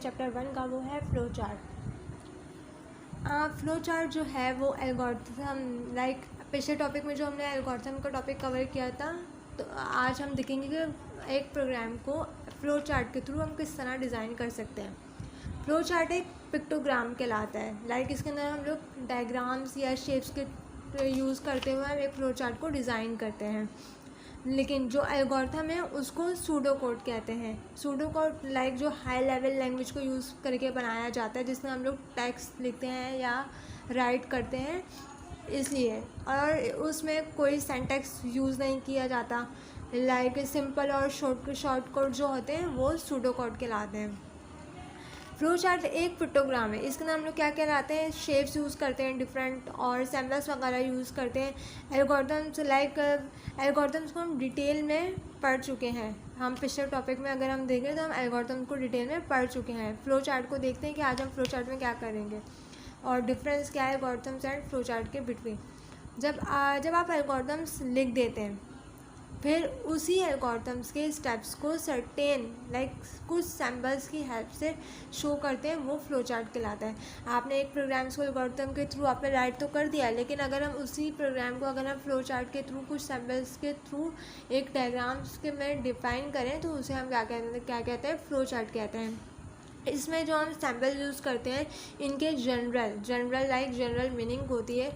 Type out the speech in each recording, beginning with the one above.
Chapter 1 का, वो है फ्लो चार्ट। फ्लो चार्ट जो है वो एल्गोरिथम, लाइक पिछले टॉपिक में जो हमने एल्गोरिथम का टॉपिक कवर किया था, तो आज हम देखेंगे कि एक प्रोग्राम को फ्लो चार्ट के थ्रू हम किस तरह डिज़ाइन कर सकते हैं। फ्लो चार्ट एक पिक्टोग्राम कहलाता है, लाइक इसके अंदर हम लोग डायग्राम्स या शेप्स के यूज़ करते हुए हम एक फ्लो चार्ट को डिज़ाइन करते हैं। लेकिन जो एल्गोरिथम है उसको सूडो कोड कहते हैं। सूडो कोड लाइक जो हाई लेवल लैंग्वेज को यूज़ करके बनाया जाता है, जिसमें हम लोग टेक्स्ट लिखते हैं या राइट करते हैं, इसलिए, और उसमें कोई सिंटैक्स यूज़ नहीं किया जाता। लाइक सिंपल और शॉर्ट कोड जो होते हैं वो सूडो कोड कहलाते हैं। फ्लो चार्ट एक पिक्टोग्राम है, इसके अंदर हम लोग क्या कहलाते हैं, शेप्स यूज़ करते हैं डिफरेंट, और सैम्पल्स वगैरह यूज़ करते हैं। एल्गोरिथम्स लाइक एल्गोरिथम्स को हम डिटेल में पढ़ चुके हैं। हम पिछले टॉपिक में अगर हम देखें तो हम एल्गोरिथम्स को डिटेल में पढ़ चुके हैं। फ्लो चार्ट को देखते हैं कि आज हम फ्लो चार्ट में क्या करेंगे और डिफरेंस क्या है एल्गोरिथम्स एंड फ्लो चार्ट के बिटवीन। जब आप एल्गोरिथम्स लिख देते हैं, फिर उसी एल्गोरिथम्स के स्टेप्स को सर्टेन लाइक कुछ सैम्पल्स की हेल्प से शो करते हैं, वो फ्लो चार्ट कहलाता है। आपने एक प्रोग्राम्स को एल्गोरिथम के थ्रू आपने राइट तो कर दिया, लेकिन अगर हम उसी प्रोग्राम को अगर हम फ्लो चार्ट के थ्रू कुछ सैम्पल्स के थ्रू एक डायग्राम्स के में डिफाइन करें, तो उसे हम क्या कहते हैं, फ्लो चार्ट कहते हैं। इसमें जो हम सैम्पल यूज़ करते हैं, इनके जनरल मीनिंग होती है।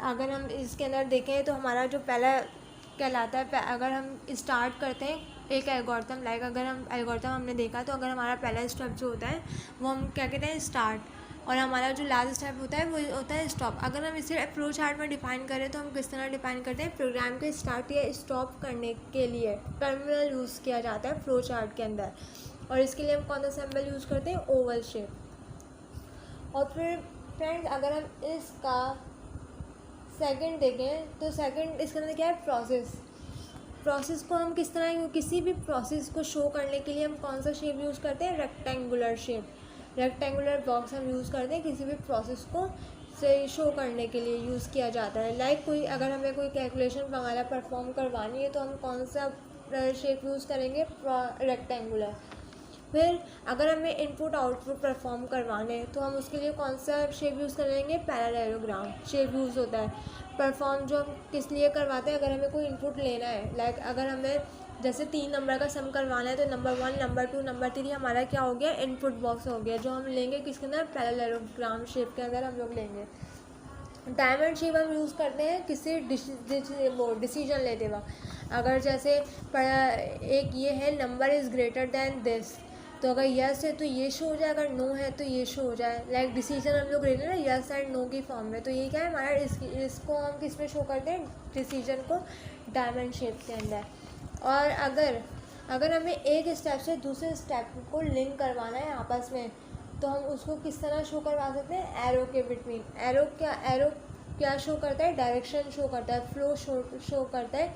अगर हम इसके अंदर देखें तो हमारा जो पहला कहलाता है, अगर हम स्टार्ट करते हैं एक एल्गोरिथम, लाइक अगर हम एल्गोरिथम हमने देखा, तो अगर हमारा पहला स्टेप जो होता है वो हम क्या कहते हैं, स्टार्ट, और हमारा जो लास्ट स्टेप होता है वो होता है स्टॉप। अगर हम इसे फ्लो चार्ट में डिफाइन करें तो हम किस तरह डिफाइन करते हैं, प्रोग्राम के स्टार्ट या स्टॉप करने के लिए टर्मिनल यूज़ किया जाता है फ्लो चार्ट के अंदर, और इसके लिए हम कौन सा सिंबल यूज़ करते हैं, ओवल शेप। और फिर फ्रेंड्स अगर हम इसका सेकंड देखें तो सेकंड इसके अंदर क्या है, प्रोसेस को हम किस तरह, किसी भी प्रोसेस को शो करने के लिए हम कौन सा शेप यूज़ करते हैं, रेक्टेंगुलर शेप, रेक्टेंगुलर बॉक्स हम यूज़ करते हैं किसी भी प्रोसेस को से शो करने के लिए यूज़ किया जाता है। लाइक कोई अगर हमें कोई कैलकुलेशन वगैरह परफॉर्म करवानी है तो हम कौन सा शेप यूज़ करेंगे, रेक्टेंगुलर। फिर अगर हमें इनपुट आउटपुट परफॉर्म करवाने हैं तो हम उसके लिए कौन सा शेप यूज़ करेंगे, पैरेललोग्राम शेप यूज़ होता है। परफॉर्म जो हम किस लिए करवाते हैं, अगर हमें कोई इनपुट लेना है, लाइक अगर हमें जैसे 3 नंबर का सम करवाना है, तो नंबर 1, नंबर 2, नंबर 3 हमारा क्या हो गया, इनपुट बॉक्स हो गया, जो हम लेंगे किसके अंदर, पैरेललोग्राम शेप के अंदर हम लोग लेंगे। डायमंड शेप हम यूज़ करते हैं किसी डिसीजन लेते वक्त। अगर जैसे एक ये है, number is greater than this, तो अगर यस है तो ये शो हो जाए, अगर नो है तो ये शो हो जाए। लाइक डिसीजन हम लोग लेते हैं ना यस एंड नो की फॉर्म में, तो ये क्या है हमारा, इसको हम किस में शो करते हैं, डिसीजन को डायमंड शेप के अंदर। और अगर हमें एक स्टेप से दूसरे स्टेप को लिंक करवाना है आपस में, तो हम उसको किस तरह शो करवा सकते हैं, एरो के बिटवीन। एरो क्या शो करता है, डायरेक्शन शो करता है, फ्लो शो करता है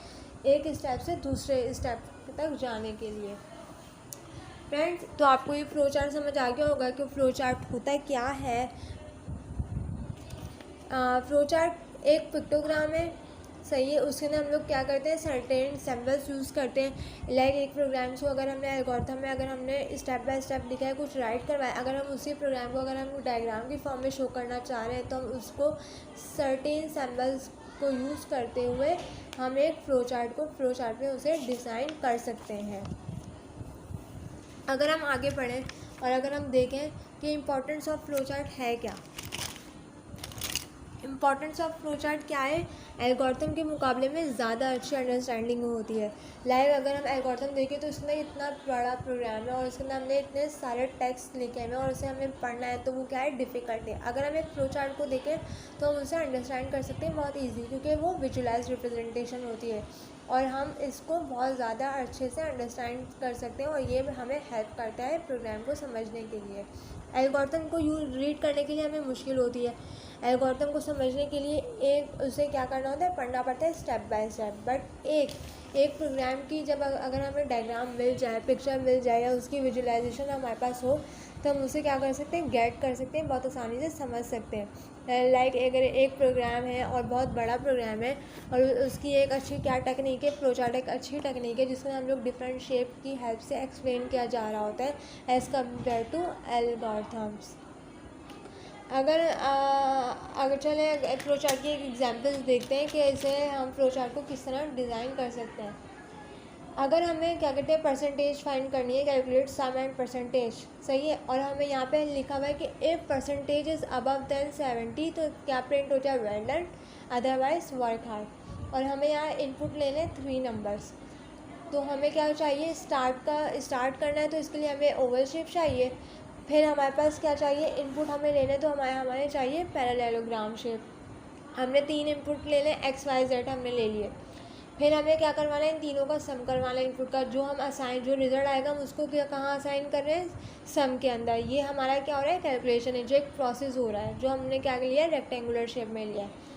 एक स्टेप से दूसरे स्टेप तक जाने के लिए। फ्रेंड्स तो आपको ये फ्लो चार्ट समझ आ गया होगा कि फ्लो चार्ट होता क्या है। फ्लो चार्ट एक पिक्टोग्राम है, सही है। उसके अंदर हम लोग क्या करते हैं, सर्टेन सैम्पल्स यूज़ करते हैं। लाइक एक प्रोग्राम को अगर हमने एल्गोरिथम में अगर हमने स्टेप बाय स्टेप लिखा है, कुछ राइट करवाया, अगर हम उसी प्रोग्राम को अगर हम डायग्राम की फॉर्म में शो करना चाह रहे हैं, तो हम उसको सर्टेन सैम्पल्स को यूज़ करते हुए हम एक फ्लो चार्ट में उसे डिज़ाइन कर सकते हैं। अगर हम आगे बढ़ें और अगर हम देखें कि इम्पोर्टेंस ऑफ फ्लो चार्ट है क्या, इम्पॉर्टेंस ऑफ फ्लो चार्ट क्या है, एल्गोरिथम के मुकाबले में ज़्यादा अच्छी अंडरस्टैंडिंग होती है। लाइक अगर हम एल्गोरिथम देखें तो इसमें इतना बड़ा प्रोग्राम है और उसके अंदर हमने इतने सारे टेक्स्ट लिखे हैं और उसे हमें पढ़ना है, तो वो क्या है, डिफ़िकल्ट है। अगर हम एक फ्लो चार्ट को देखें तो हम उसे अंडरस्टैंड कर सकते हैं बहुत ईजी, क्योंकि वो विजुअलाइज रिप्रेजेंटेशन होती है और हम इसको बहुत ज़्यादा अच्छे से अंडरस्टैंड कर सकते हैं, और ये हमें हेल्प करता है प्रोग्राम को समझने के लिए। एल्गोरिथम को रीड करने के लिए हमें मुश्किल होती है, एल्गोरिथम को समझने के लिए उसे क्या करना होता है, पढ़ना पड़ता है स्टेप बाय स्टेप। बट एक प्रोग्राम की जब अगर हमें डायग्राम मिल जाए, पिक्चर मिल जाए या उसकी विजुअलाइजेशन हमारे पास हो, तो हम उसे क्या कर सकते हैं, गेट कर सकते हैं, बहुत आसानी से समझ सकते हैं। लाइक अगर एक प्रोग्राम है और बहुत बड़ा प्रोग्राम है और उसकी एक अच्छी क्या टेक्निक है, फ्लो चार्ट एक अच्छी टेक्निक है जिसमें हम लोग डिफरेंट शेप की हेल्प से एक्सप्लेन किया जा रहा होता है एज़ कम्पेयर टू एल्गोरिथम्स। अगर चले फ्लो चार्ट की एक एग्जांपल्स देखते हैं कि इसे हम फ्लो चार्ट को किस तरह डिज़ाइन कर सकते हैं। अगर हमें क्या कहते हैं परसेंटेज फाइंड करनी है, कैलकुलेट सम एंड परसेंटेज, सही है, और हमें यहाँ पे लिखा हुआ है कि if percentage is above then 70 तो क्या प्रिंट हो जाए, well done, otherwise work hard. और हमें यहाँ इनपुट लेने 3 नंबर्स। तो हमें क्या चाहिए, स्टार्ट करना है तो इसके लिए हमें ओवल शेप चाहिए। फिर हमारे पास क्या चाहिए, इनपुट हमें लेने तो हमारे चाहिए पैरेललोग्राम शेप। हमने 3 इनपुट ले लें, एक्स वाई जेड हमने ले लिए। फिर हमें क्या करवाना है, इन तीनों का सम करवाना है इनपुट का। जो रिज़ल्ट आएगा हम उसको क्या कहाँ असाइन कर रहे हैं, सम के अंदर। ये हमारा क्या हो रहा है, कैलकुलेशन है, जो एक प्रोसेस हो रहा है, जो हमने क्या लिया है, रेक्टेंगुलर शेप में लिया है।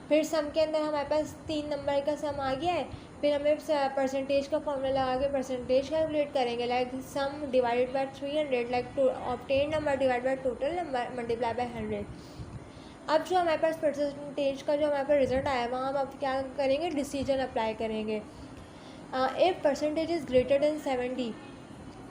फिर सम के अंदर हमारे पास 3 नंबर का सम आ गया है। फिर हमें परसेंटेज का फॉर्मूला लगा के परसेंटेज कैलकुलेट करेंगे, like some divided by 300, like obtain number divide by total number multiply by 100। अब जो हमारे पास परसेंटेज का जो हमारे पास रिजल्ट आया वहाँ हम अब क्या करेंगे, डिसीजन अप्लाई करेंगे। If percentage is greater than 70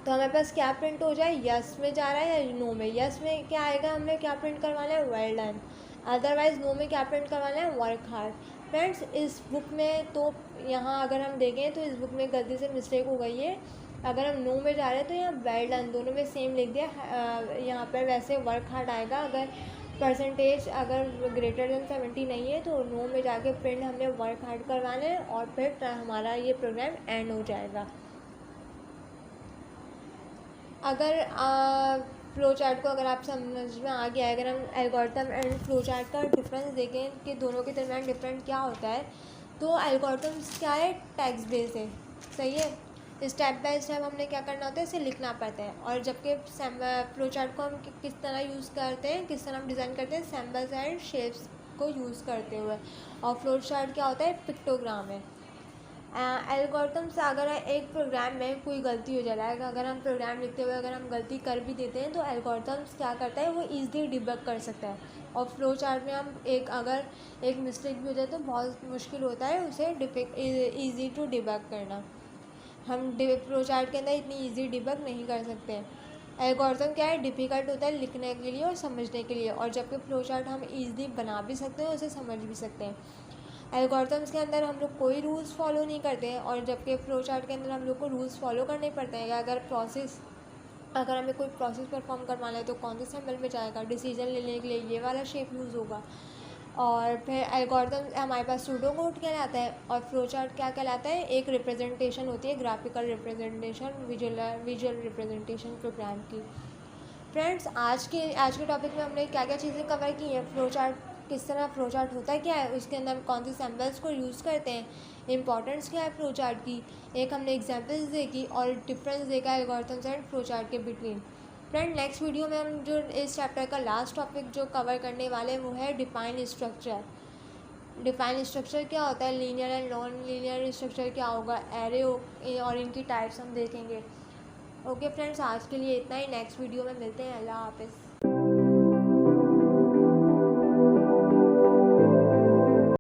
तो हमारे पास क्या प्रिंट हो जाए, यस में जा रहा है या नो में। यस में क्या आएगा, हमने क्या प्रिंट करवाना है, वेल डन। अदरवाइज नो में क्या प्रिंट करवाना है, वर्क हार्ड। फ्रेंड्स इस बुक में तो यहाँ अगर हम देखें तो इस बुक में गलती से मिस्टेक हो गई है। अगर हम नो में जा रहे हैं तो यहाँ वेल डन दोनों में सेम लिख दिया। यहाँ पर वैसे वर्क हार्ड आएगा। अगर परसेंटेज अगर ग्रेटर देन 70 नहीं है तो नो में जाके प्रिंट हमने वर्क हार्ड करवाना है और फिर हमारा ये प्रोग्राम एंड हो जाएगा। अगर फ्लो चार्ट को अगर आप समझ में आ गया है, अगर हम एल्गोरिथम एंड फ्लो चार्ट का डिफरेंस देखें कि दोनों के दरमियान डिफरेंट क्या होता है, तो एल्गोरिथम्स क्या है, टेक्स्ट बेस है, सही है। स्टेप बाय स्टेप हमने क्या करना होता है, इसे लिखना पड़ता है। और जबकि फ्लो चार्ट को हम किस तरह यूज़ करते हैं, किस तरह हम डिज़ाइन करते हैं, सैम्बल्स एंड शेप्स को यूज़ करते हुए। और फ्लो चार्ट क्या होता है, पिक्टोग्राम है। एल्गोरिथम से अगर एक प्रोग्राम में कोई गलती हो जा रहा है, अगर हम प्रोग्राम लिखते हुए अगर हम गलती कर भी देते हैं तो एल्गोरिथम्स क्या करता है, वो ईज़िली डिबग कर सकता है। और फ्लो चार्ट में हम अगर एक मिस्टेक भी हो जाए तो बहुत मुश्किल होता है उसे ईज़ी टू डिबग करना। हम फ्लो चार्ट के अंदर इतनी ईजी डिबग नहीं कर सकते। एल्गोरिथम क्या है, डिफ़िकल्ट होता है लिखने के लिए और समझने के लिए, और जबकि फ्लो चार्ट हम ईज़िली बना भी सकते हैं, उसे समझ भी सकते हैं। एल्गोरिथम्स के अंदर हम लोग कोई रूल्स फॉलो नहीं करते हैं, और जबकि फ्लो चार्ट के अंदर हम लोग को रूल्स फॉलो करने पड़ते हैं। अगर हमें कोई प्रोसेस परफॉर्म करवाना है तो कौन से सिंबल में जाएगा, डिसीजन लेने के लिए ये वाला शेप यूज़ होगा। और फिर एल्गोरिथम हमारे पास सूडो कोड कहलाता है, और फ्लो चार्ट क्या कहलाता है, एक रिप्रेजेंटेशन होती है, graphical representation, visual representation program की। फ्रेंड्स आज के टॉपिक में हमने क्या क्या चीज़ें कवर की हैं, फ्लो चार्ट किस तरह फ्लो चार्ट होता है, क्या है, उसके अंदर कौन से सैम्पल्स को यूज़ करते हैं, इंपॉर्टेंस क्या है फ्लो चार्ट की, एक हमने एग्जांपल्स देखी, और डिफरेंस देखा एल्गोरिथम्स एंड फ्लो चार्ट के बिटवीन। फ्रेंड नेक्स्ट वीडियो में हम जो इस चैप्टर का लास्ट टॉपिक जो कवर करने वाले हैं वो है डिफाइन स्ट्रक्चर। डिफाइन स्ट्रक्चर क्या होता है, linear and non linear structure क्या होगा, एरे और इनकी टाइप्स हम देखेंगे। ओके फ्रेंड्स आज के लिए इतना ही, नेक्स्ट वीडियो में मिलते हैं, अल्लाह हाफ़िज़।